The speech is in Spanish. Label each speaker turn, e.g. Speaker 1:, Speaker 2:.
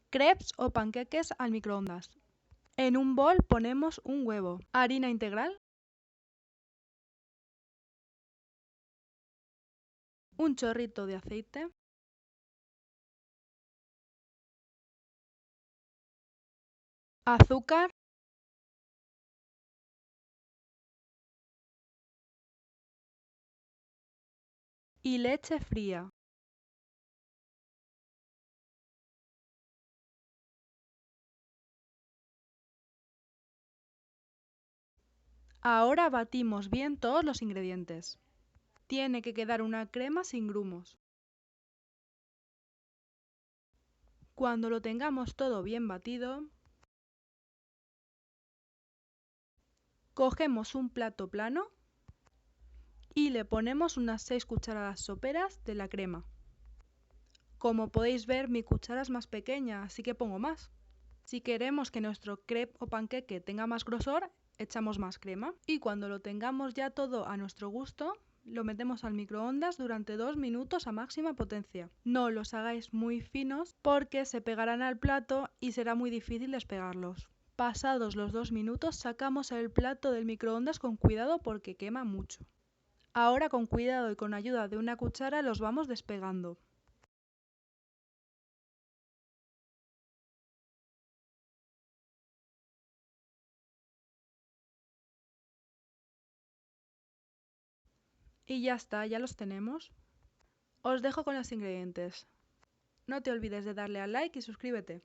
Speaker 1: crepes o panqueques al microondas. En un bol ponemos un huevo, harina integral, un chorrito de aceite, azúcar y leche fría. Ahora batimos bien todos los ingredientes. Tiene que quedar una crema sin grumos. Cuando lo tengamos todo bien batido, cogemos un plato plano y le ponemos unas 6 cucharadas soperas de la crema. Como podéis ver, mi cuchara es más pequeña, así que pongo más. Si queremos que nuestro crepe o panqueque tenga más grosor, echamos más crema. Y cuando lo tengamos ya todo a nuestro gusto, lo metemos al microondas durante 2 minutos a máxima potencia. No los hagáis muy finos porque se pegarán al plato y será muy difícil despegarlos. Pasados los 2 minutos, sacamos el plato del microondas con cuidado porque quema mucho. Ahora con cuidado y con ayuda de una cuchara los vamos despegando. Y ya está, ya los tenemos. Os dejo con los ingredientes. No te olvides de darle al like y suscríbete.